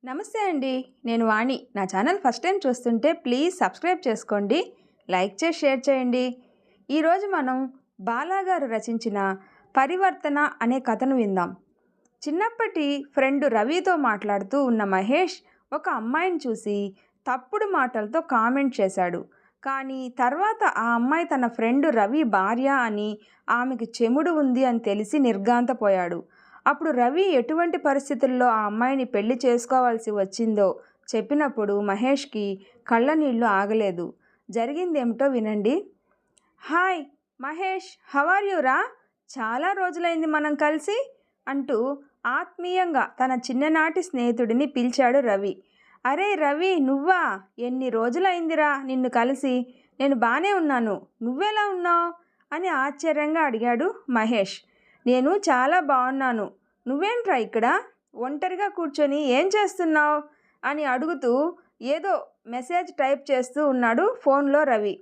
నమస్తే అండి. నేను వాణి. నా ఛానల్ ఫస్ట్ టైం చూస్తుంటే ప్లీజ్ సబ్స్క్రైబ్ చేసుకోండి, లైక్ చేసి షేర్ చేయండి. ఈరోజు మనం బాలాగారు రచించిన పరివర్తన అనే కథను విందాం. చిన్నప్పటి ఫ్రెండ్ రవితో మాట్లాడుతూ ఉన్న మహేష్ ఒక అమ్మాయిని చూసి తప్పుడు మాటలతో కామెంట్ చేశాడు. కానీ తర్వాత ఆ అమ్మాయి తన ఫ్రెండ్ రవి భార్య అని, ఆమెకు చెముడు ఉంది అని తెలిసి నిర్ఘాంతపోయాడు. అప్పుడు రవి ఎటువంటి పరిస్థితుల్లో ఆ అమ్మాయిని పెళ్లి చేసుకోవాల్సి వచ్చిందో చెప్పినప్పుడు మహేష్కి కళ్ళనీళ్ళు ఆగలేదు. జరిగిందేమిటో వినండి. Hi Mahesh, how are you రా? చాలా రోజులైంది మనం కలిసి అంటూ ఆత్మీయంగా తన చిన్ననాటి స్నేహితుడిని పిలిచాడు రవి. అరే రవి, నువ్వా? ఎన్ని రోజులైందిరా నిన్ను కలిసి. నేను బాగానే ఉన్నాను, నువ్వెలా ఉన్నావు అని ఆశ్చర్యంగా అడిగాడు మహేష్. నేను చాలా బాగున్నాను. నువ్వేంట్రా ఇక్కడ ఒంటరిగా కూర్చొని ఏం చేస్తున్నావు అని అడుగుతూ ఏదో మెసేజ్ టైప్ చేస్తూ ఉన్నాడు ఫోన్లో రవి.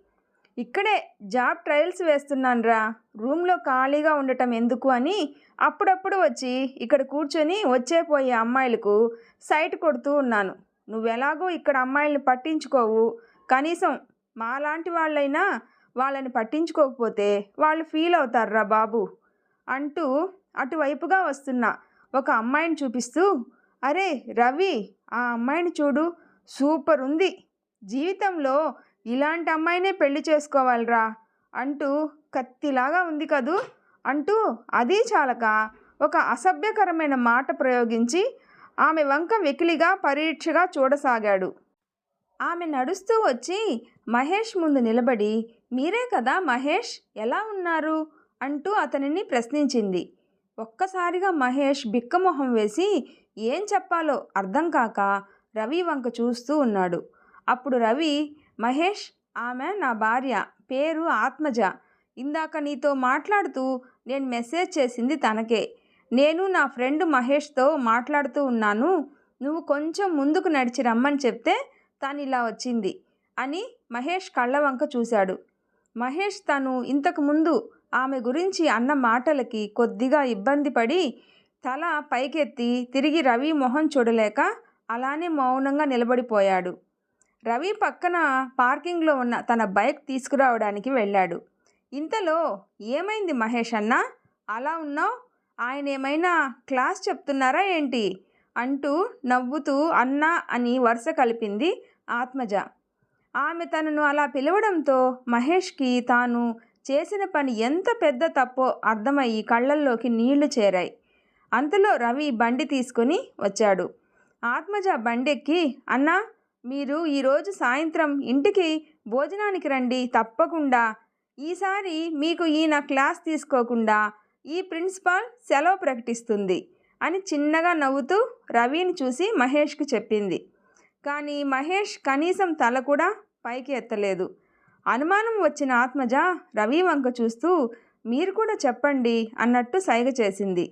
ఇక్కడే జాబ్ ట్రయల్స్ వేస్తున్నానురా, రూమ్లో ఖాళీగా ఉండటం ఎందుకు అని అప్పుడప్పుడు వచ్చి ఇక్కడ కూర్చొని వచ్చేపోయే అమ్మాయిలకు సైట్ కొడుతూ ఉన్నాను. నువ్వెలాగో ఇక్కడ అమ్మాయిల్ని పట్టించుకోవు, కనీసం మాలాంటి వాళ్ళైనా వాళ్ళని పట్టించుకోకపోతే వాళ్ళు ఫీల్ అవుతారురా బాబు అంటూ అటువైపుగా వస్తున్న ఒక అమ్మాయిని చూపిస్తూ, అరే రవి, ఆ అమ్మాయిని చూడు, సూపర్ ఉంది, జీవితంలో ఇలాంటి అమ్మాయినే పెళ్లి చేసుకోవాలిరా అంటూ కత్తిలాగా ఉంది కదూ అంటూ అదీ చాలక ఒక అసభ్యకరమైన మాట ప్రయోగించి ఆమె వంక వెకిలిగా పరీక్షగా చూడసాగాడు. ఆమె నడుస్తూ వచ్చి మహేష్ ముందు నిలబడి, మీరే కదా మహేష్, ఎలా ఉన్నారు అంటూ అతనిని ప్రశ్నించింది. ఒక్కసారిగా మహేష్ బిక్కమొహం వేసి ఏం చెప్పాలో అర్థం కాక రవి వంక చూస్తూ ఉన్నాడు. అప్పుడు రవి, మహేష్, ఆమె నా భార్య, పేరు ఆత్మజ. ఇందాక నీతో మాట్లాడుతూ నేను మెసేజ్ చేసింది తనకే. నేను నా ఫ్రెండ్ మహేష్తో మాట్లాడుతూ ఉన్నాను, నువ్వు కొంచెం ముందుకు నడిచి రమ్మని చెప్తే తను ఇలా వచ్చింది అని మహేష్ కళ్ళ వంక చూశాడు. మహేష్ తను ఇంతకుముందు ఆమె గురించి అన్న మాటలకి కొద్దిగా ఇబ్బంది పడి తల పైకెత్తి తిరిగి రవి మొహం చూడలేక అలానే మౌనంగా నిలబడిపోయాడు. రవి పక్కన పార్కింగ్లో ఉన్న తన బైక్ తీసుకురావడానికి వెళ్ళాడు. ఇంతలో ఏమైంది మహేష్ అన్న, అలా ఉన్నావు? ఆయన ఏమైనా క్లాస్ చెప్తున్నారా ఏంటి అంటూ నవ్వుతూ అన్నా అని వరుస కలిపింది ఆత్మజ. ఆమె తనను అలా పిలవడంతో మహేష్కి తాను చేసిన పని ఎంత పెద్ద తప్పో అర్థమయ్యి కళ్ళల్లోకి నీళ్లు చేరాయి. అంతలో రవి బండి తీసుకొని వచ్చాడు. ఆత్మజ బండెక్కి, అన్నా, మీరు ఈరోజు సాయంత్రం ఇంటికి భోజనానికి రండి తప్పకుండా. ఈసారి మీకు ఈయన క్లాస్ తీసుకోకుండా ఈ ప్రిన్సిపాల్ సెలవు ప్రకటిస్తుంది అని చిన్నగా నవ్వుతూ రవిని చూసి మహేష్కి చెప్పింది. కానీ మహేష్ కనీసం తల కూడా పైకి ఎత్తలేదు. అనుమానం వచ్చిన ఆత్మజ రవి వంక చూస్తూ మీరు కూడా చెప్పండి అన్నట్టు సైగ చేసింది.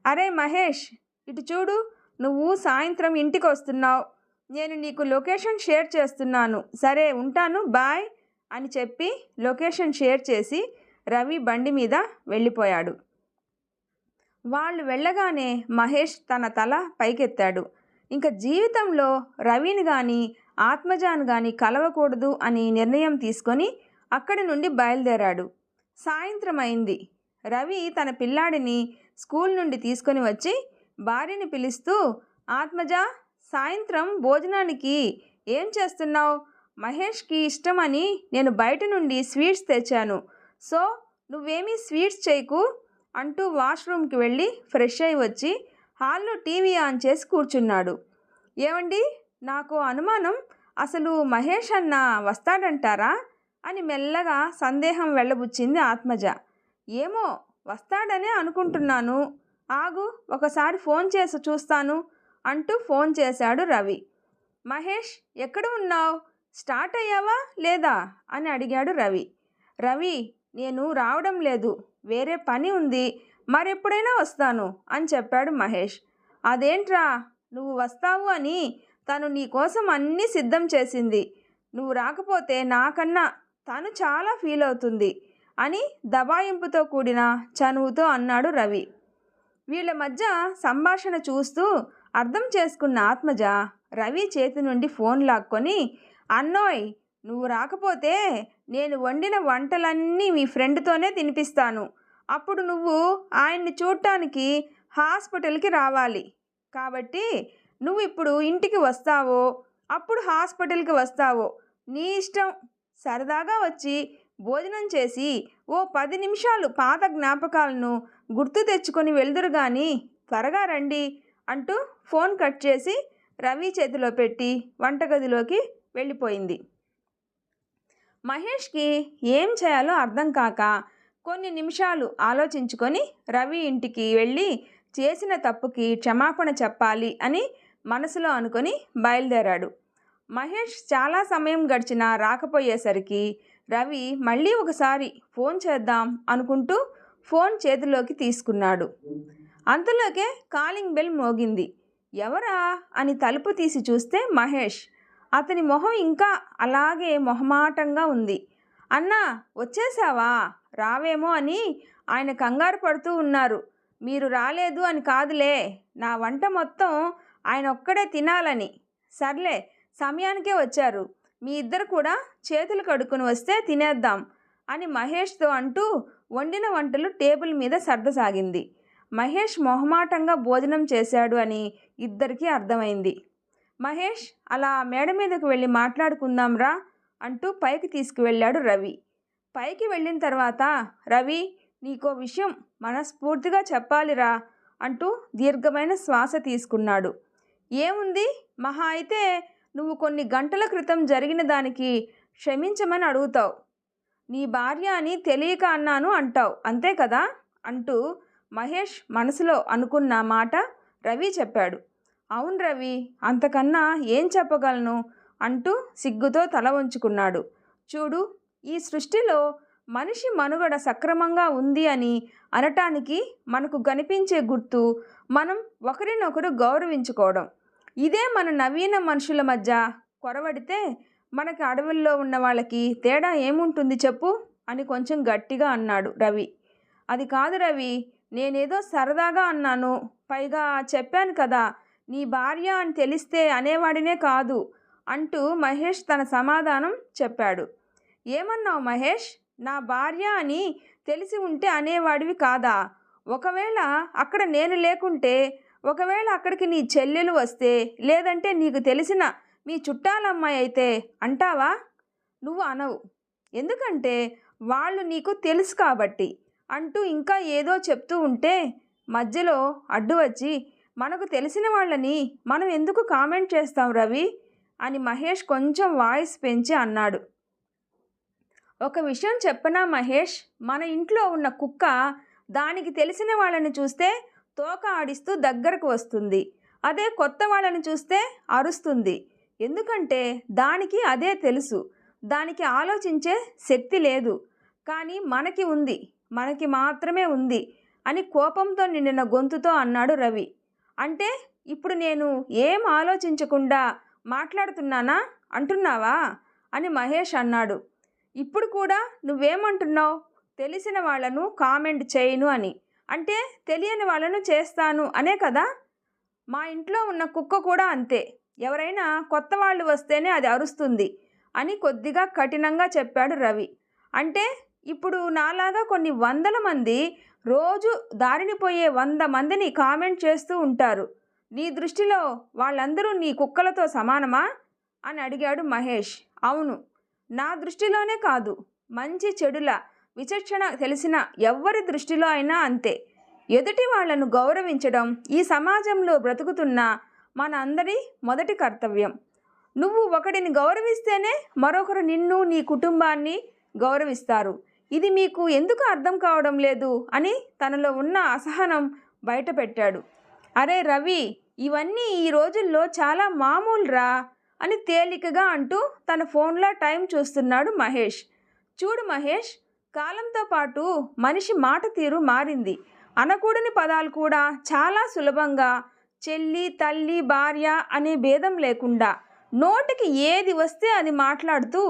అరే మహేష్, ఇటు చూడు, నువ్వు సాయంత్రం ఇంటికి వస్తున్నావు, నేను నీకు లొకేషన్ షేర్ చేస్తున్నాను, సరే ఉంటాను, బాయ్ అని చెప్పి లొకేషన్ షేర్ చేసి రవి బండి మీద వెళ్ళిపోయాడు. వాళ్ళు వెళ్ళగానే మహేష్ తన తల పైకెత్తాడు. ఇంకా జీవితంలో రవిని కానీ ఆత్మజాను కానీ కలవకూడదు అని నిర్ణయం తీసుకొని అక్కడి నుండి బయలుదేరాడు. సాయంత్రం అయింది. రవి తన పిల్లాడిని స్కూల్ నుండి తీసుకొని వచ్చి భార్యని పిలుస్తూ, ఆత్మజ, సాయంత్రం భోజనానికి ఏం చేస్తున్నావు? మహేష్కి ఇష్టమని నేను బయట నుండి స్వీట్స్ తెచ్చాను, సో నువ్వేమీ స్వీట్స్ చేయకు అంటూ వాష్రూమ్కి వెళ్ళి ఫ్రెష్ అయి వచ్చి హాల్లో టీవీ ఆన్ చేసి కూర్చున్నాడు. ఏమండి, నాకు అనుమానం, అసలు మహేష్ అన్న వస్తాడంటారా అని మెల్లగా సందేహం వెళ్ళబుచ్చింది ఆత్మజ. ఏమో, వస్తాడనే అనుకుంటున్నాను, ఆగు ఒకసారి ఫోన్ చేసి చూస్తాను అంటూ ఫోన్ చేశాడు రవి. మహేష్, ఎక్కడ ఉన్నావు? స్టార్ట్ అయ్యావా లేదా అని అడిగాడు రవి. రవి, నేను రావడం లేదు, వేరే పని ఉంది, మరెప్పుడైనా వస్తాను అని చెప్పాడు మహేష్. అదేంట్రా, నువ్వు వస్తావు అని తను నీ కోసం అన్నీ సిద్ధం చేసింది, నువ్వు రాకపోతే నాకన్నా తను చాలా ఫీల్ అవుతుంది అని దబాయింపుతో కూడిన చనువుతో అన్నాడు రవి. వీళ్ళ మధ్య సంభాషణ చూస్తూ అర్థం చేసుకున్న ఆత్మజ రవి చేతి నుండి ఫోన్ లాక్కొని, అన్నోయ్ నువ్వు రాకపోతే నేను వండిన వంటలన్నీ మీ ఫ్రెండ్తోనే తినిపిస్తాను. అప్పుడు నువ్వు ఆయన్ని చూడటానికి హాస్పిటల్కి రావాలి. కాబట్టి నువ్వు ఇప్పుడు ఇంటికి వస్తావో అప్పుడు హాస్పిటల్కి వస్తావో నీ ఇష్టం. సరదాగా వచ్చి భోజనం చేసి ఓ 10 నిమిషాలు పాత జ్ఞాపకాలను గుర్తు తెచ్చుకొని వెళ్దురు గాని త్వరగా రండి అంటూ ఫోన్ కట్ చేసి రవి చేతిలో పెట్టి వంటగదిలోకి వెళ్ళిపోయింది. మహేష్కి ఏం చేయాలో అర్థం కాక కొన్ని నిమిషాలు ఆలోచించుకొని రవి ఇంటికి వెళ్ళి చేసిన తప్పుకి క్షమాపణ చెప్పాలి అని మనసులో అనుకొని బయలుదేరాడు. మహేష్ చాలా సమయం గడిచినా రాకపోయేసరికి రవి మళ్ళీ ఒకసారి ఫోన్ చేద్దాం అనుకుంటూ ఫోన్ చేతిలోకి తీసుకున్నాడు. అంతలోకే కాలింగ్ బెల్ మోగింది. ఎవరా అని తలుపు తీసి చూస్తే మహేష్. అతని మొహం ఇంకా అలాగే మొహమాటంగా ఉంది. అన్నా వచ్చేసావా, రావేమో అని ఆయన కంగారు పడుతూ ఉన్నారు. మీరు రాలేదు అని కాదులే, నా వంట మొత్తం ఆయన ఒక్కడే తినాలని. సర్లే సమయానికే వచ్చారు, మీ ఇద్దరు కూడా చేతులు కడుక్కొని వస్తే తినేద్దాం అని మహేష్తో అంటూ వండిన వంటలు టేబుల్ మీద సర్దసాగింది. మహేష్ మొహమాటంగా భోజనం చేశాడు అని ఇద్దరికీ అర్థమైంది. మహేష్ అలా మేడ మీదకు వెళ్ళి మాట్లాడుకుందాంరా అంటూ పైకి తీసుకువెళ్ళాడు రవి. పైకి వెళ్ళిన తర్వాత, రవి నీకో విషయం మనస్ఫూర్తిగా చెప్పాలిరా అంటూ దీర్ఘమైన శ్వాస తీసుకున్నాడు. ఏముంది, మహా అయితే నువ్వు కొన్ని గంటల క్రితం జరిగిన దానికి క్షమించమని అడుగుతావు. నీ భార్య అని తెలియక అన్నాను అంటావు, అంతే కదా అంటూ మహేష్ మనసులో అనుకున్న మాట రవి చెప్పాడు. అవును రవి, అంతకన్నా ఏం చెప్పగలను అంటూ సిగ్గుతో తల వంచుకున్నాడు. చూడు, ఈ సృష్టిలో మనిషి మనుగడ సక్రమంగా ఉంది అని అనటానికి మనకు కనిపించే గుర్తు మనం ఒకరినొకరు గౌరవించుకోవడం. ఇదే మన నవీన మనుషుల మధ్య కొరవడితే మనకి అడవుల్లో ఉన్న వాళ్ళకి తేడా ఏముంటుంది చెప్పు అని కొంచెం గట్టిగా అన్నాడు రవి. అది కాదు రవి, నేనేదో సరదాగా అన్నాను. పైగా చెప్పాను కదా, నీ భార్య అని తెలిస్తే అనేవాడినే కాదు అంటూ మహేష్ తన సమాధానం చెప్పాడు. ఏమన్నావు మహేష్? నా భార్య అని తెలిసి ఉంటే అనేవాడివి కాదా? ఒకవేళ అక్కడ నేను లేకుంటే, ఒకవేళ అక్కడికి నీ చెల్లెలు వస్తే, లేదంటే నీకు తెలిసిన మీ చుట్టాలమ్మాయి అయితే అంటావా? నువ్వు అనవు, ఎందుకంటే వాళ్ళు నీకు తెలుసు కాబట్టి అంటూ ఇంకా ఏదో చెప్తూ ఉంటే మధ్యలో అడ్డు వచ్చి, మనకు తెలిసిన వాళ్ళని మనం ఎందుకు కామెంట్ చేస్తాం రవి అని మహేష్ కొంచెం వాయిస్ పెంచి అన్నాడు. ఒక విషయం చెప్పనా మహేష్, మన ఇంట్లో ఉన్న కుక్క దానికి తెలిసిన వాళ్ళని చూస్తే తోక ఆడిస్తూ దగ్గరకు వస్తుంది. అదే కొత్త వాళ్ళని చూస్తే అరుస్తుంది. ఎందుకంటే దానికి అదే తెలుసు, దానికి ఆలోచించే శక్తి లేదు. కానీ మనకి ఉంది, మనకి మాత్రమే ఉంది అని కోపంతో నిండిన గొంతుతో అన్నాడు రవి. అంటే ఇప్పుడు నేను ఏం ఆలోచించకుండా మాట్లాడుతున్నానా అంటున్నావా అని మహేష్ అన్నాడు. ఇప్పుడు కూడా నువ్వేమంటున్నావు? తెలిసిన వాళ్ళను కామెంట్ చేయను అని, అంటే తెలియని వాళ్ళను చేస్తాను అనే కదా. మా ఇంట్లో ఉన్న కుక్క కూడా అంతే, ఎవరైనా కొత్త వాళ్ళు వస్తేనే అది అరుస్తుంది అని కొద్దిగా కఠినంగా చెప్పాడు రవి. అంటే ఇప్పుడు నాలాగా కొన్ని వందల మంది రోజు దారిని పోయే 100 మందిని కామెంట్ చేస్తూ ఉంటారు. నీ దృష్టిలో వాళ్ళందరూ నీ కుక్కలతో సమానమా అని అడిగాడు మహేష్. అవును, నా దృష్టిలోనే కాదు, మంచి చెడుల విచక్షణ తెలిసిన ఎవ్వరి దృష్టిలో అయినా అంతే. ఎదుటి వాళ్లను గౌరవించడం ఈ సమాజంలో బ్రతుకుతున్న మన అందరి మొదటి కర్తవ్యం. నువ్వు ఒకడిని గౌరవిస్తేనే మరొకరు నిన్ను, నీ కుటుంబాన్ని గౌరవిస్తారు. ఇది మీకు ఎందుకు అర్థం కావడం లేదు అని తనలో ఉన్న అసహనం బయటపెట్టాడు. అరే రవి, ఇవన్నీ ఈ రోజుల్లో చాలా మామూలురా అని తేలికగా అంటూ తన ఫోన్లో టైం చూస్తున్నాడు మహేష్. చూడు మహేష్, కాలంతో పాటు మనిషి మాట తీరు మారింది. అనకూడని పదాలు కూడా చాలా సులభంగా చెల్లి, తల్లి, భార్య అనే భేదం లేకుండా నోటికి ఏది వస్తే అది మాట్లాడుతూ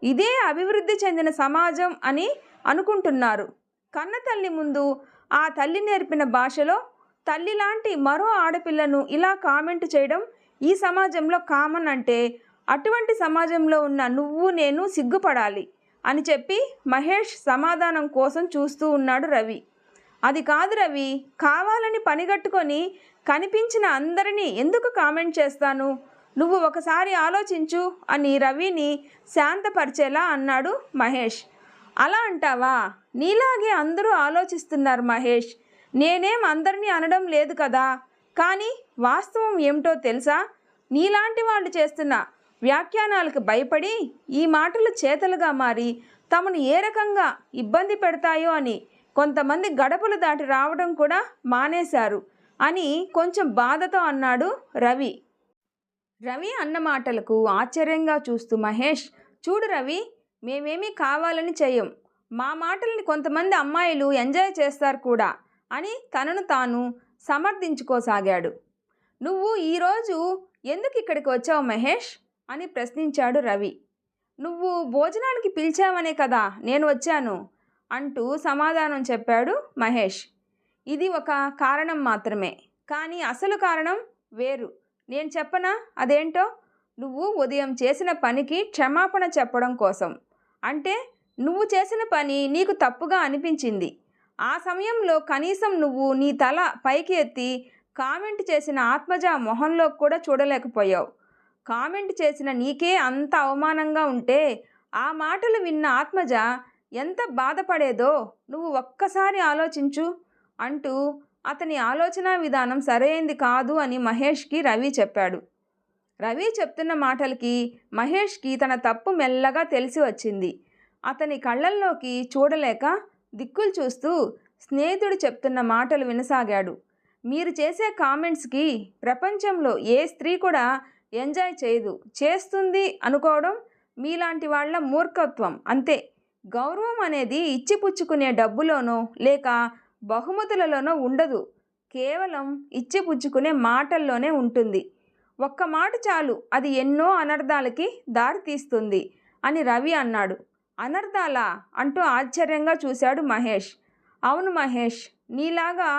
ఇదే అభివృద్ధి చెందిన సమాజం అని అనుకుంటున్నారు. కన్న తల్లి ముందు ఆ తల్లి నేర్పిన భాషలో తల్లి లాంటి మరో ఆడపిల్లను ఇలా కామెంట్ చేయడం ఈ సమాజంలో కామన్ అంటే అటువంటి సమాజంలో ఉన్న నువ్వు నేను సిగ్గుపడాలి అని చెప్పి మహేష్ సమాధానం కోసం చూస్తూ ఉన్నాడు రవి. అది కాదు రవి, కావాలని పనిగట్టుకొని కనిపించిన అందరినీ ఎందుకు కామెంట్ చేస్తాను, నువ్వు ఒకసారి ఆలోచించు అని రవిని శాంతపరిచేలా అన్నాడు మహేష్. అలా అంటావా? నీలాగే అందరూ ఆలోచిస్తున్నారు మహేష్, నేనేం అందరినీ అనడం లేదు కదా. కానీ వాస్తవం ఏమిటో తెలుసా? నీలాంటి వాళ్ళు చేస్తున్న వ్యాఖ్యానాలకు భయపడి ఈ మాటలు చేతలుగా మారి తమను ఏ రకంగా ఇబ్బంది పెడతాయో అని కొంతమంది గడపలు దాటి రావడం కూడా మానేశారు అని కొంచెం బాధతో అన్నాడు రవి. రవి అన్న మాటలకు ఆశ్చర్యంగా చూస్తూ మహేష్, చూడు రవి, మేమేమీ కావాలని చెయ్యం, మా మాటల్ని కొంతమంది అమ్మాయిలు ఎంజాయ్ చేస్తారు కూడా అని తనను తాను సమర్థించుకోసాగాడు. నువ్వు ఈరోజు ఎందుకు ఇక్కడికి వచ్చావు మహేష్ అని ప్రశ్నించాడు రవి. నువ్వు భోజనానికి పిలిచావనే కదా నేను వచ్చాను అంటూ సమాధానం చెప్పాడు మహేష్. ఇది ఒక కారణం మాత్రమే, కానీ అసలు కారణం వేరు. నేను చెప్పనా అదేంటో? నువ్వు ఉదయం చేసిన పనికి క్షమాపణ చెప్పడం కోసం. అంటే నువ్వు చేసిన పని నీకు తప్పుగా అనిపించింది. ఆ సమయంలో కనీసం నువ్వు నీ తల పైకి ఎత్తి కామెంట్ చేసిన ఆత్మజ మొహంలో కూడా చూడలేకపోయావు. కామెంట్ చేసిన నీకే అంత అవమానంగా ఉంటే ఆ మాటలు విన్న ఆత్మజ ఎంత బాధపడేదో నువ్వు ఒక్కసారి ఆలోచించు అంటూ అతని ఆలోచన విధానం సరైంది కాదు అని మహేష్కి రవి చెప్పాడు. రవి చెప్తున్న మాటలకి మహేష్కి తన తప్పు మెల్లగా తెలిసి వచ్చింది. అతని కళ్ళల్లోకి చూడలేక దిక్కులు చూస్తూ స్నేహితుడు చెప్తున్న మాటలు వినసాగాడు. మీరు చేసే కామెంట్స్కి ప్రపంచంలో ఏ స్త్రీ కూడా ఎంజాయ్ చేయదు, చేస్తుంది అనుకోవడం మీలాంటి వాళ్ళ మూర్ఖత్వం అంతే. గౌరవం అనేది ఇచ్చిపుచ్చుకునే డబ్బులోనో లేక బహుమతులలోనో ఉండదు, కేవలం ఇచ్చిపుచ్చుకునే మాటల్లోనే ఉంటుంది. ఒక్క మాట చాలు, అది ఎన్నో అనర్థాలకి దారితీస్తుంది అని రవి అన్నాడు. అనర్థాలా అంటూ ఆశ్చర్యంగా చూశాడు మహేష్. అవును మహేష్, నీలాగా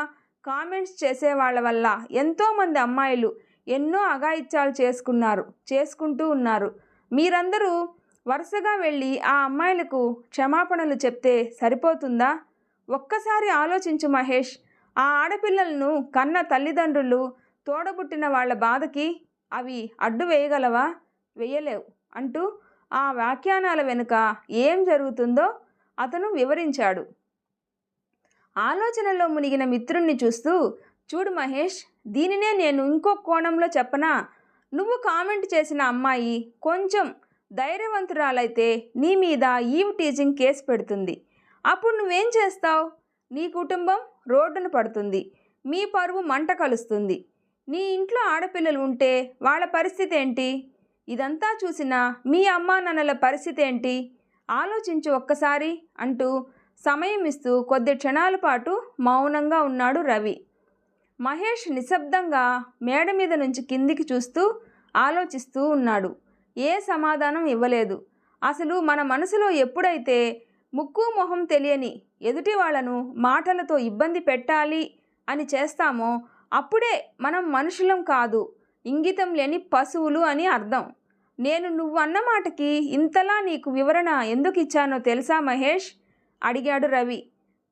కామెంట్స్ చేసేవాళ్ళ వల్ల ఎంతోమంది అమ్మాయిలు ఎన్నో అఘాయిత్యాలు చేసుకుంటూ ఉన్నారు. మీరందరూ వరుసగా వెళ్ళి ఆ అమ్మాయిలకు క్షమాపణలు చెప్తే సరిపోతుందా? ఒక్కసారి ఆలోచించు మహేష్. ఆ ఆడపిల్లలను కన్న తల్లిదండ్రులు, తోడబుట్టిన వాళ్ళ బాధకి అవి అడ్డు వేయగలవా? వేయలేవు అంటూ ఆ వ్యాఖ్యానాల వెనుక ఏం జరుగుతుందో అతను వివరించాడు. ఆలోచనలో మునిగిన మిత్రుణ్ణి చూస్తూ, చూడు మహేష్, దీనినే నేను ఇంకో కోణంలో చెప్పనా? నువ్వు కామెంట్ చేసిన అమ్మాయి కొంచెం ధైర్యవంతురాలైతే నీ మీద ఈవ్ టీజింగ్ కేసు పెడుతుంది. అప్పుడు నువ్వేం చేస్తావు? నీ కుటుంబం రోడ్డున పడుతుంది, మీ పరువు మంట కలుస్తుంది. నీ ఇంట్లో ఆడపిల్లలు ఉంటే వాళ్ళ పరిస్థితి ఏంటి? ఇదంతా చూసిన మీ అమ్మా నాన్నల పరిస్థితి ఏంటి? ఆలోచించు ఒక్కసారి అంటూ సమయం ఇస్తూ కొద్ది క్షణాల పాటు మౌనంగా ఉన్నాడు రవి. మహేష్ నిశ్శబ్దంగా మేడ మీద నుంచి కిందికి చూస్తూ ఆలోచిస్తూ ఉన్నాడు. ఏ సమాధానం ఇవ్వలేదు. అసలు మన మనసులో ఎప్పుడైతే ముక్కు మొహం తెలియని ఎదుటి వాళ్ళను మాటలతో ఇబ్బంది పెట్టాలి అని చేస్తామో అప్పుడే మనం మనుషులం కాదు, ఇంగితం లేని పశువులు అని అర్థం. నేను నువ్వు అన్న మాటకి ఇంతలా నీకు వివరణ ఎందుకు ఇచ్చానో తెలుసా మహేష్ అడిగాడు రవి.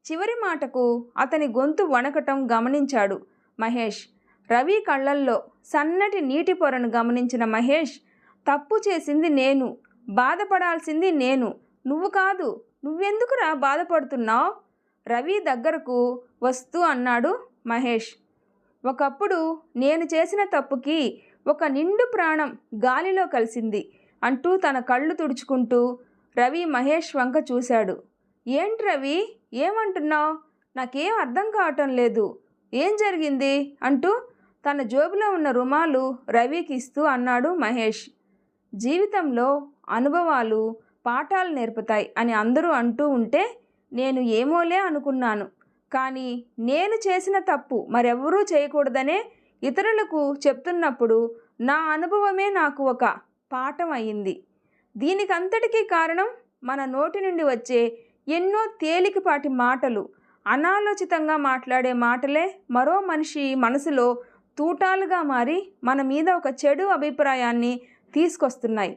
చివరి మాటకు అతని గొంతు వణకటం గమనించాడు మహేష్. రవి కళ్ళల్లో సన్నటి నీటి పొరను గమనించిన మహేష్, తప్పు చేసింది నేను, బాధపడాల్సింది నేను, నువ్వు కాదు. నువ్వెందుకురా బాధపడుతున్నావు? రవి దగ్గరకు వస్తూ అన్నాడు మహేష్. ఒకప్పుడు నేను చేసిన తప్పుకి ఒక నిండు ప్రాణం గాలిలో కలిసింది అంటూ తన కళ్ళు తుడుచుకుంటూ రవి మహేష్ వంక చూశాడు. ఏంటి రవి, ఏమంటున్నావు? నాకేం అర్థం కావటం లేదు, ఏం జరిగింది అంటూ తన జోబులో ఉన్న రుమాలు రవికి ఇస్తూ అన్నాడు మహేష్. జీవితంలో అనుభవాలు పాఠాలు నేర్పుతాయి అని అందరూ అంటూ ఉంటే నేను ఏమోలే అనుకున్నాను. కానీ నేను చేసిన తప్పు మరెవ్వరూ చేయకూడదనే ఇతరులకు చెప్తున్నప్పుడు నా అనుభవమే నాకు ఒక పాఠం అయింది. దీనికంతటికీ కారణం మన నోటి నుండి వచ్చే ఎన్నో తేలికపాటి మాటలు. అనాలోచితంగా మాట్లాడే మాటలే మరో మనిషి మనసులో తూటాలుగా మారి మన మీద ఒక చెడు అభిప్రాయాన్ని తీసుకొస్తున్నాయి.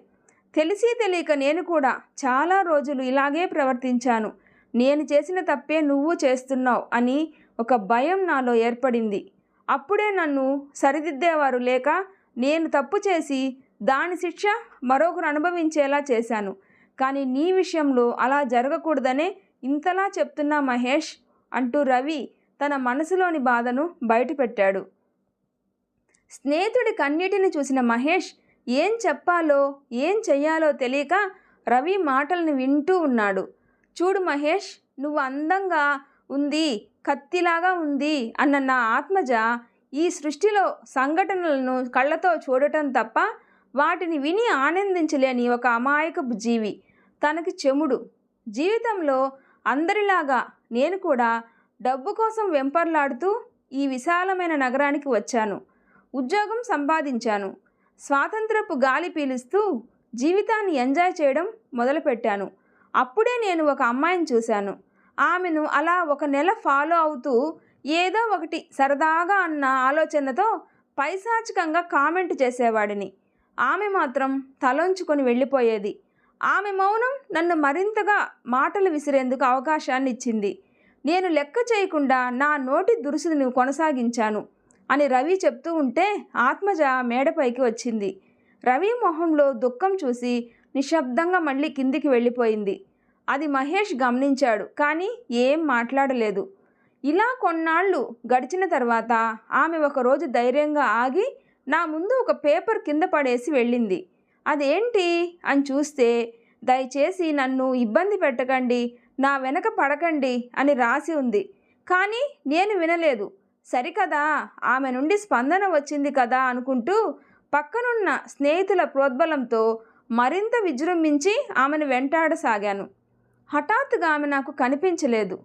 తెలిసి తెలియక నేను కూడా చాలా రోజులు ఇలాగే ప్రవర్తించాను. నేను చేసిన తప్పే నువ్వు చేస్తున్నావు అని ఒక భయం నాలో ఏర్పడింది. అప్పుడే నన్ను సరిదిద్దేవారు లేక నేను తప్పు చేసి దాని శిక్ష మరొకరు అనుభవించేలా చేశాను. కానీ నీ విషయంలో అలా జరగకూడదనే ఇంతలా చెప్తున్నా మహేష్ అంటూ రవి తన మనసులోని బాధను బయటపెట్టాడు. స్నేహితుడి కన్నీటిని చూసిన మహేష్ ఏం చెప్పాలో ఏం చెయ్యాలో తెలియక రవి మాటలను వింటూ ఉన్నాడు. చూడు మహేష్, నువ్వు అందంగా ఉంది, కత్తిలాగా ఉంది అన్న నా ఆత్మజ ఈ సృష్టిలో సంఘటనలను కళ్ళతో చూడటం తప్ప వాటిని విని ఆనందించలేని ఒక అమాయకపు జీవి. తనకి చెముడు. జీవితంలో అందరిలాగా నేను కూడా డబ్బు కోసం వెంపర్లాడుతూ ఈ విశాలమైన నగరానికి వచ్చాను. ఉద్యోగం సంపాదించాను. స్వాతంత్రపు గాలి పీలుస్తూ జీవితాన్ని ఎంజాయ్ చేయడం మొదలుపెట్టాను. అప్పుడే నేను ఒక అమ్మాయిని చూశాను. ఆమెను అలా ఒక నెల ఫాలో అవుతూ ఏదో ఒకటి సరదాగా అన్న ఆలోచనతో పైశాచికంగా కామెంట్ చేసేవాడిని. ఆమె మాత్రం తలొంచుకొని వెళ్ళిపోయేది. ఆమె మౌనం నన్ను మరింతగా మాటలు విసిరేందుకు అవకాశాన్ని ఇచ్చింది. నేను లెక్క చేయకుండా నా నోటి దురుసుని కొనసాగించాను అని రవి చెప్తూ ఉంటే ఆత్మజ మేడపైకి వచ్చింది. రవి మొహంలో దుఃఖం చూసి నిశ్శబ్దంగా మళ్ళీ కిందికి వెళ్ళిపోయింది. అది మహేష్ గమనించాడు, కానీ ఏం మాట్లాడలేదు. ఇలా కొన్నాళ్ళు గడిచిన తర్వాత ఆమె ఒకరోజు ధైర్యంగా ఆగి నా ముందు ఒక పేపర్ కింద పడేసి వెళ్ళింది. అదేంటి అని చూస్తే, దయచేసి నన్ను ఇబ్బంది పెట్టకండి, నా వెనక పడకండి అని రాసి ఉంది. కానీ నేను వినలేదు. సరికదా, ఆమె నుండి స్పందన వచ్చింది కదా అనుకుంటూ పక్కనున్న స్నేహితుల ప్రోద్బలంతో మరింత విజృంభించి ఆమెను వెంటాడసాగాను. హఠాత్తుగా ఆమె నాకు కనిపించలేదు.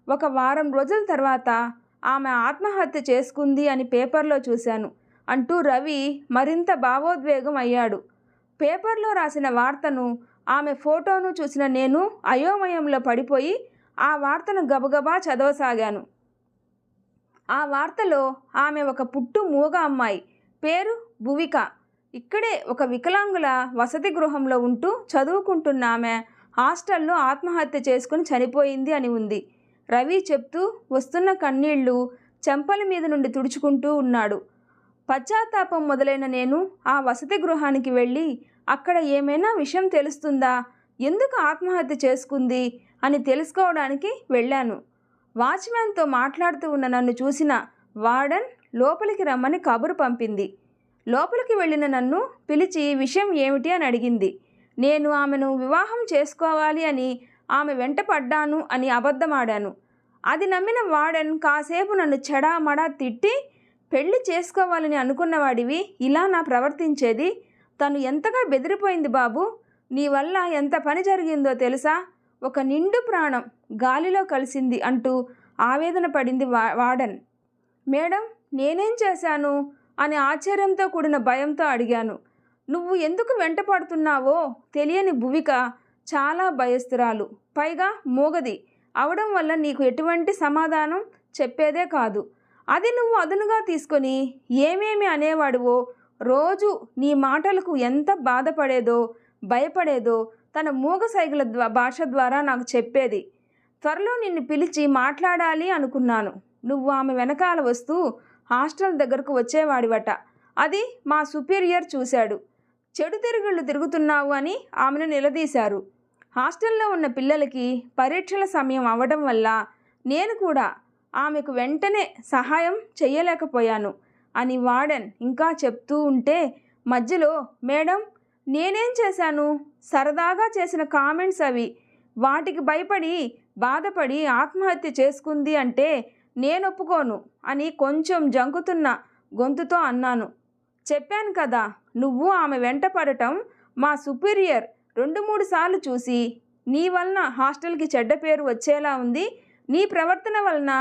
ఒక వారం రోజుల తర్వాత ఆమె ఆత్మహత్య చేసుకుంది అని పేపర్లో చూశాను అంటూ రవి మరింత భావోద్వేగం అయ్యాడు. పేపర్లో రాసిన వార్తను, ఆమె ఫోటోను చూసిన నేను అయోమయంలో పడిపోయి ఆ వార్తను గబగబా చదవసాగాను. ఆ వార్తలో ఆమె ఒక పుట్టు మూగ అమ్మాయి, పేరు భువిక. ఇక్కడే ఒక వికలాంగుల వసతి గృహంలో ఉంటూ చదువుకుంటున్న ఆమె హాస్టల్లో ఆత్మహత్య చేసుకుని చనిపోయింది అని ఉంది. రవి చెప్తూ వస్తున్న కన్నీళ్లు చెంపల మీద నుండి తుడుచుకుంటూ ఉన్నాడు. పశ్చాత్తాపం మొదలైన నేను ఆ వసతి గృహానికి వెళ్ళి అక్కడ ఏమైనా విషయం తెలుస్తుందా, ఎందుకు ఆత్మహత్య చేసుకుంది అని తెలుసుకోవడానికి వెళ్ళాను. వాచ్మ్యాన్తో మాట్లాడుతూ ఉన్న నన్ను చూసిన వార్డెన్ లోపలికి రమ్మని కబురు పంపింది. లోపలికి వెళ్ళిన నన్ను పిలిచి విషయం ఏమిటి అని అడిగింది. నేను ఆమెను వివాహం చేసుకోవాలి అని ఆమె వెంట పడ్డాను అని అబద్ధమాడాను. అది నమ్మిన వార్డెన్ కాసేపు నన్ను చెడామడా తిట్టి, పెళ్లి చేసుకోవాలని అనుకున్నవాడివి ఇలా నా ప్రవర్తించేది, తను ఎంతగా బెదిరిపోయింది బాబు, నీ వల్ల ఎంత పని జరిగిందో తెలుసా, ఒక నిండు ప్రాణం గాలిలో కలిసింది అంటూ ఆవేదన పడింది వార్డెన్. మేడం, నేనేం చేశాను అని ఆశ్చర్యంతో కూడిన భయంతో అడిగాను. నువ్వు ఎందుకు వెంట పడుతున్నావో తెలియని భువిక చాలా భయస్థురాలు, పైగా మూగది అవడం వల్ల నీకు ఎటువంటి సమాధానం చెప్పేదే కాదు. అది నువ్వు అదునుగా తీసుకొని ఏమేమి అనేవాడివో, రోజు నీ మాటలకు ఎంత బాధపడేదో భయపడేదో తన మూగ సైగల భాష ద్వారా నాకు చెప్పేది. త్వరలో నిన్ను పిలిచి మాట్లాడాలి అనుకున్నాను. నువ్వు ఆమె వెనకాల వస్తూ హాస్టల్ దగ్గరకు వచ్చేవాడివట. అది మా సుపీరియర్ చూశాడు. చెడు తిరుగుళ్ళు తిరుగుతున్నావు అని ఆమెను నిలదీశారు. హాస్టల్లో ఉన్న పిల్లలకి పరీక్షల సమయం అవ్వడం వల్ల నేను కూడా ఆమెకు వెంటనే సహాయం చెయ్యలేకపోయాను అని వార్డెన్ ఇంకా చెప్తూ ఉంటే మధ్యలో, మేడం, నేనేం చేశాను, సరదాగా చేసిన కామెంట్స్ అవి, వాటికి భయపడి బాధపడి ఆత్మహత్య చేసుకుంది అంటే నేను ఒప్పుకోను అని కొంచెం జంకుతున్న గొంతుతో అన్నాను. చెప్పాను కదా, నువ్వు ఆమె వెంట పడటం మా సుపీరియర్ 2-3 సార్లు చూసి నీ వలన హాస్టల్కి చెడ్డ పేరు వచ్చేలా ఉంది. నీ ప్రవర్తన వలన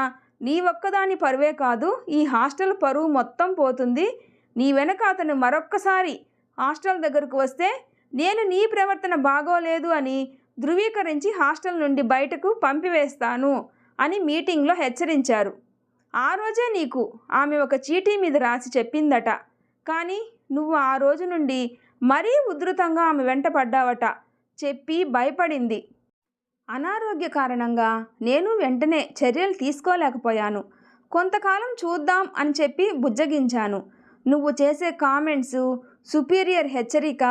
నీ ఒక్కదాని పరువే కాదు, ఈ హాస్టల్ పరువు మొత్తం పోతుంది. నీ వెనక అతను మరొక్కసారి హాస్టల్ దగ్గరకు వస్తే నేను నీ ప్రవర్తన బాగోలేదు అని ధృవీకరించి హాస్టల్ నుండి బయటకు పంపివేస్తాను అని మీటింగ్లో హెచ్చరించారు. ఆ రోజే నీకు ఆమె ఒక చీటీ మీద రాసి చెప్పిందట. కానీ నువ్వు ఆ రోజు నుండి మరీ ఉధృతంగా ఆమె వెంట పడ్డావట. చెప్పి భయపడింది. అనారోగ్య కారణంగా నేను వెంటనే చర్యలు తీసుకోలేకపోయాను. కొంతకాలం చూద్దాం అని చెప్పి బుజ్జగించాను. నువ్వు చేసే కామెంట్సు, సుపీరియర్ హెచ్చరిక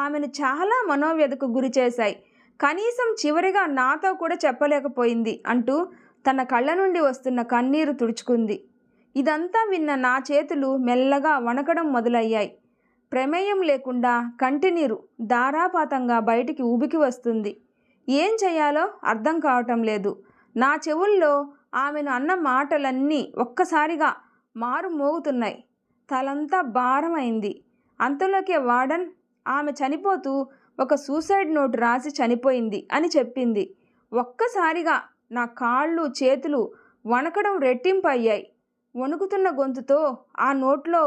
ఆమెను చాలా మనోవ్యధకు గురి చేశాయి. కనీసం చివరిగా నాతో కూడా చెప్పలేకపోయింది అంటూ తన కళ్ళ నుండి వస్తున్న కన్నీరు తుడుచుకుంది. ఇదంతా విన్న నా చేతులు మెల్లగా వణకడం మొదలయ్యాయి. ప్రమేయం లేకుండా కంటినీరు ధారాపాతంగా బయటికి ఉబికి వస్తుంది. ఏం చేయాలో అర్థం కావటం లేదు. నా చెవుల్లో ఆమెను అన్న మాటలన్నీ ఒక్కసారిగా మారు మోగుతున్నాయి. తలంతా భారమైంది. అంతలోకే వార్డెన్ ఆమె చనిపోతూ ఒక సూసైడ్ నోట్ రాసి చనిపోయింది అని చెప్పింది. ఒక్కసారిగా నా కాళ్ళు చేతులు వణకడం రెట్టింపు అయ్యాయి. వణుకుతున్న గొంతుతో ఆ నోట్లో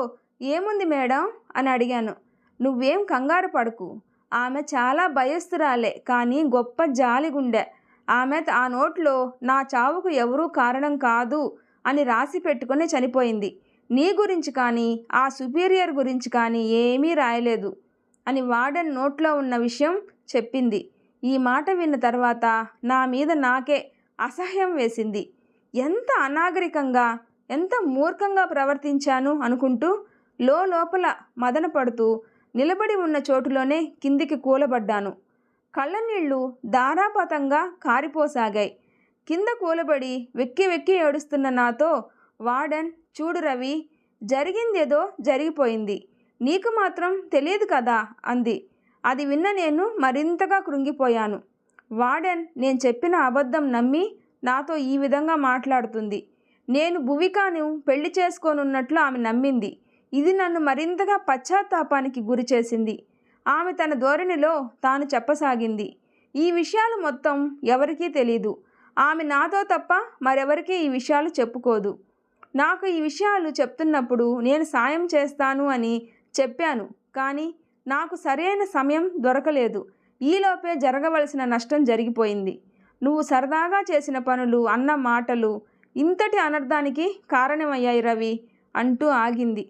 ఏముంది మేడం అని అడిగాను. నువ్వేం కంగారు పడకు. ఆమె చాలా భయస్తురాలే, కానీ గొప్ప జాలిగుండె. ఆమె ఆ నోట్లో నా చావుకు ఎవరూ కారణం కాదు అని రాసి పెట్టుకుని చనిపోయింది. నీ గురించి కానీ ఆ సుపీరియర్ గురించి కానీ ఏమీ రాయలేదు అని వార్డెన్ నోట్లో ఉన్న విషయం చెప్పింది. ఈ మాట విన్న తర్వాత నా మీద నాకే అసహ్యం వేసింది. ఎంత అనాగరికంగా, ఎంత మూర్ఖంగా ప్రవర్తించాను అనుకుంటూ లోపల మదన పడుతూ నిలబడి ఉన్న చోటులోనే కిందికి కూలబడ్డాను. కళ్ళనీళ్లు ధారాపాతంగా కారిపోసాగాయి. కింద కూలబడి వెక్కి వెక్కి ఏడుస్తున్న నాతో వార్డెన్, చూడు రవి, జరిగిందేదో జరిగిపోయింది. నీకు మాత్రం తెలియదు కదా అంది. అది విన్న నేను మరింతగా కృంగిపోయాను. వార్డెన్ నేను చెప్పిన అబద్ధం నమ్మి నాతో ఈ విధంగా మాట్లాడుతుంది. నేను భువికాను పెళ్లి చేసుకోనున్నట్లు ఆమె నమ్మింది. ఇది నన్ను మరింతగా పశ్చాత్తాపానికి గురి చేసింది. ఆమె తన ధోరణిలో తాను చెప్పసాగింది. ఈ విషయాలు మొత్తం ఎవరికీ తెలీదు. ఆమె నాతో తప్ప మరెవరికీ ఈ విషయాలు చెప్పుకోదు. నాకు ఈ విషయాలు చెప్తున్నప్పుడు నేను సాయం చేస్తాను అని చెప్పాను, కానీ నాకు సరైన సమయం దొరకలేదు. ఈలోపే జరగవలసిన నష్టం జరిగిపోయింది. నువ్వు సరదాగా చేసిన పనులు, అన్న మాటలు ఇంతటి అనర్థానికి కారణమయ్యాయి రవి అంటూ ఆగింది.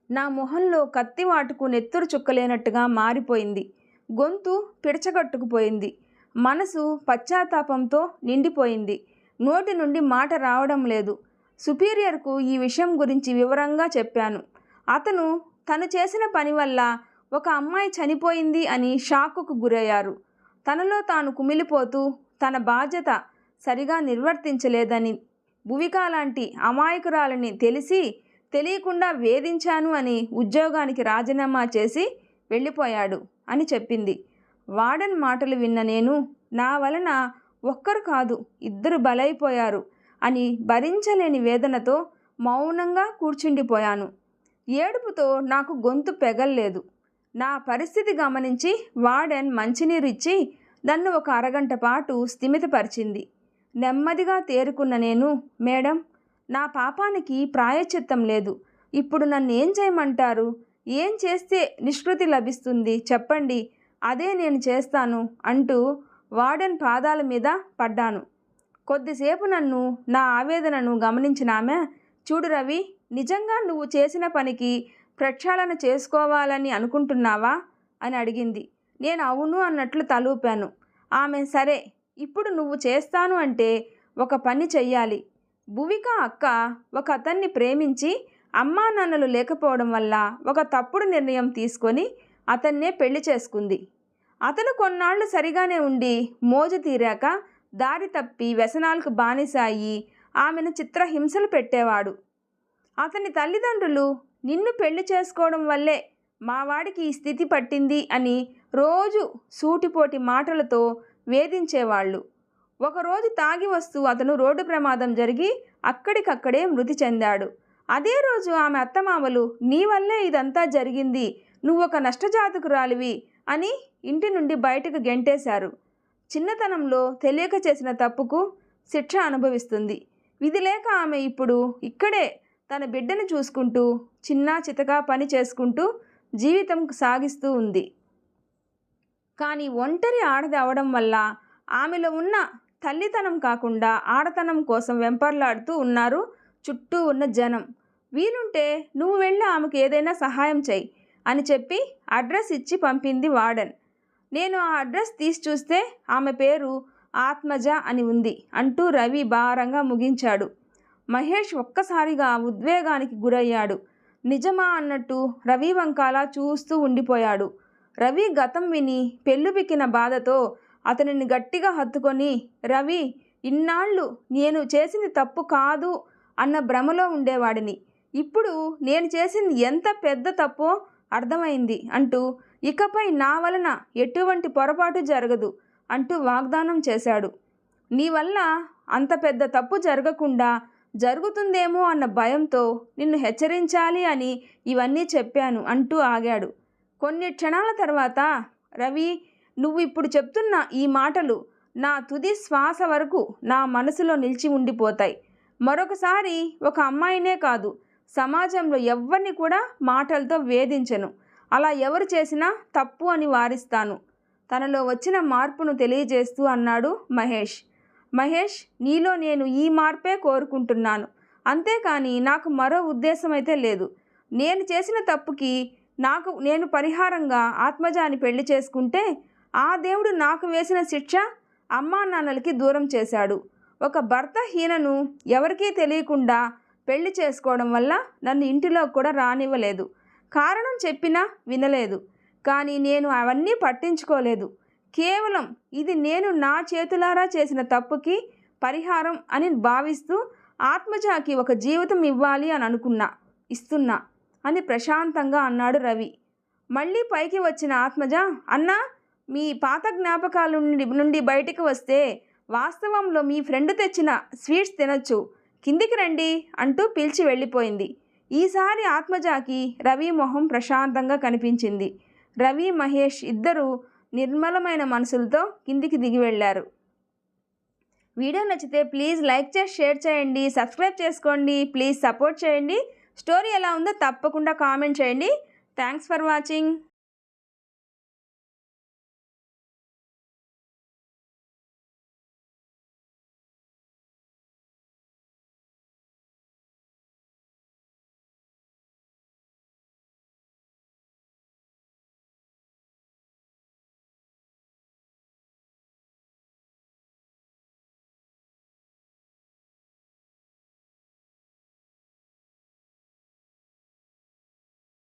నా మొహంలో కత్తివాటుకు నెత్తురు చుక్కలేనట్టుగా మారిపోయింది. గొంతు పిడచగట్టుకుపోయింది. మనసు పశ్చాత్తాపంతో నిండిపోయింది. నోటి నుండి మాట రావడం లేదు. సుపీరియర్కు ఈ విషయం గురించి వివరంగా చెప్పాను. అతను తను చేసిన పని వల్ల ఒక అమ్మాయి చనిపోయింది అని షాకుకు గురయ్యారు. తనలో తాను కుమిలిపోతూ తన బాధ్యత సరిగా నిర్వర్తించలేదని, భువిక లాంటి అమాయకురాలని తెలియకుండా వేధించాను అని ఉద్యోగానికి రాజీనామా చేసి వెళ్ళిపోయాడు అని చెప్పింది. వార్డెన్ మాటలు విన్న నేను నా వలన ఒక్కరు కాదు, ఇద్దరు బలైపోయారు అని భరించలేని వేదనతో మౌనంగా కూర్చుండిపోయాను. ఏడుపుతో నాకు గొంతు పెగల్లేదు. నా పరిస్థితి గమనించి వార్డెన్ మంచినీరు ఇచ్చి నన్ను ఒక అరగంట పాటు స్థిమితపరిచింది. నెమ్మదిగా తేరుకున్న నేను, మేడం, నా పాపానికి ప్రాయశ్చిత్తం లేదు. ఇప్పుడు నన్ను ఏం చేయమంటారు? ఏం చేస్తే నిష్కృతి లభిస్తుంది చెప్పండి, అదే నేను చేస్తాను అంటూ వార్డెన్ పాదాల మీద పడ్డాను. కొద్దిసేపు నన్ను, నా ఆవేదనను గమనించిన ఆమె, చూడు రవి, నిజంగా నువ్వు చేసిన పనికి ప్రక్షాళన చేసుకోవాలని అనుకుంటున్నావా అని అడిగింది. నేను అవును అన్నట్లు తలూపాను. ఆమె, సరే, ఇప్పుడు నువ్వు చేస్తాను అంటే ఒక పని చెయ్యాలి. భువిక అక్క ఒక అతన్ని ప్రేమించి అమ్మా నాన్నలు లేకపోవడం వల్ల ఒక తప్పుడు నిర్ణయం తీసుకొని అతన్నే పెళ్లి చేసుకుంది. అతను కొన్నాళ్ళు సరిగానే ఉండి మోజు తీరాక దారి తప్పి వ్యసనాలకు బానిస అయ్యి ఆమెను చిత్రహింసలు పెట్టేవాడు. అతని తల్లిదండ్రులు నిన్ను పెళ్లి చేసుకోవడం వల్లే మా వాడికి ఈ స్థితి పట్టింది అని రోజు సూటిపోటి మాటలతో వేధించేవాళ్ళు. ఒకరోజు తాగి వస్తూ అతను రోడ్డు ప్రమాదం జరిగి అక్కడికక్కడే మృతి చెందాడు. అదే రోజు ఆమె అత్తమామలు, నీ వల్లే ఇదంతా జరిగింది, నువ్వొక నష్టజాతకురాలివి అని ఇంటి నుండి బయటకు గెంటేశారు. చిన్నతనంలో తెలియక చేసిన తప్పుకు శిక్ష అనుభవిస్తుంది. విధి లేక ఆమె ఇప్పుడు ఇక్కడే తన బిడ్డను చూసుకుంటూ చిన్నా చితకా పని చేసుకుంటూ జీవితం సాగిస్తూ ఉంది. కానీ ఒంటరి ఆడది అవడం వల్ల ఆమెలో ఉన్న తల్లితనం కాకుండా ఆడతనం కోసం వెంపర్లాడుతూ ఉన్నారు చుట్టూ ఉన్న జనం. వీలుంటే నువ్వు వెళ్ళి ఆమెకు ఏదైనా సహాయం చెయ్యి అని చెప్పి అడ్రస్ ఇచ్చి పంపింది వార్డెన్. నేను ఆ అడ్రస్ తీసి చూస్తే ఆమె పేరు ఆత్మజ అని ఉంది అంటూ రవి భారంగా ముగించాడు. మహేష్ ఒక్కసారిగా ఉద్వేగానికి గురయ్యాడు. నిజమా అన్నట్టు రవి వంకాల చూస్తూ ఉండిపోయాడు. రవి గతం విని పెళ్ళుబిక్కిన బాధతో అతనిని గట్టిగా హత్తుకొని, రవి, ఇన్నాళ్ళు నేను చేసింది తప్పు కాదు అన్న భ్రమలో ఉండేవాడిని. ఇప్పుడు నేను చేసింది ఎంత పెద్ద తప్పో అర్థమైంది అంటూ, ఇకపై నా వలన ఎటువంటి పొరపాటు జరగదు అంటూ వాగ్దానం చేశాడు. నీ వల్ల అంత పెద్ద తప్పు జరగకుండా జరుగుతుందేమో అన్న భయంతో నిన్ను హెచ్చరించాలి అని ఇవన్నీ చెప్పాను అంటూ ఆగాడు. కొన్ని క్షణాల తర్వాత, రవి, నువ్వు ఇప్పుడు చెప్తున్న ఈ మాటలు నా తుది శ్వాస వరకు నా మనసులో నిలిచి ఉండిపోతాయి. మరొకసారి ఒక అమ్మాయినే కాదు, సమాజంలో ఎవ్వరిని కూడా మాటలతో వేధించను. అలా ఎవరు చేసినా తప్పు అని వారిస్తాను. తనలో వచ్చిన మార్పును తెలియజేస్తూ అన్నాడు మహేష్. మహేష్, నీలో నేను ఈ మార్పే కోరుకుంటున్నాను. అంతేకాని నాకు మరో ఉద్దేశం అయితే లేదు. నేను చేసిన తప్పుకి నేను పరిహారంగా ఆత్మజాని పెళ్లి చేసుకుంటే ఆ దేవుడు నాకు వేసిన శిక్ష అమ్మా నాన్నలకి దూరం చేశాడు. ఒక భర్త హీనను ఎవరికీ తెలియకుండా పెళ్లి చేసుకోవడం వల్ల నన్ను ఇంటిలో కూడా రానివ్వలేదు. కారణం చెప్పినా వినలేదు. కానీ నేను అవన్నీ పట్టించుకోలేదు. కేవలం ఇది నేను నా చేతులారా చేసిన తప్పుకి పరిహారం అని భావిస్తూ ఆత్మజాకి ఒక జీవితం ఇవ్వాలి అని ఇస్తున్నా అని ప్రశాంతంగా అన్నాడు రవి. మళ్ళీ పైకి వచ్చిన ఆత్మజ, అన్నా, మీ పాత జ్ఞాపకాల నుండి బయటికి వస్తే వాస్తవంలో మీ ఫ్రెండ్ తెచ్చిన స్వీట్స్ తినొచ్చు, కిందికి రండి అంటూ పిలిచి వెళ్ళిపోయింది. ఈసారి ఆత్మజాకి రవి మొహం ప్రశాంతంగా కనిపించింది. రవి, మహేష్ ఇద్దరూ నిర్మలమైన మనసులతో కిందికి దిగి వెళ్ళారు. వీడియో నచ్చితే ప్లీజ్ లైక్ చేసి షేర్ చేయండి, సబ్స్క్రైబ్ చేసుకోండి, ప్లీజ్ సపోర్ట్ చేయండి. స్టోరీ ఎలా ఉందో తప్పకుండా కామెంట్ చేయండి. Thanks for watching.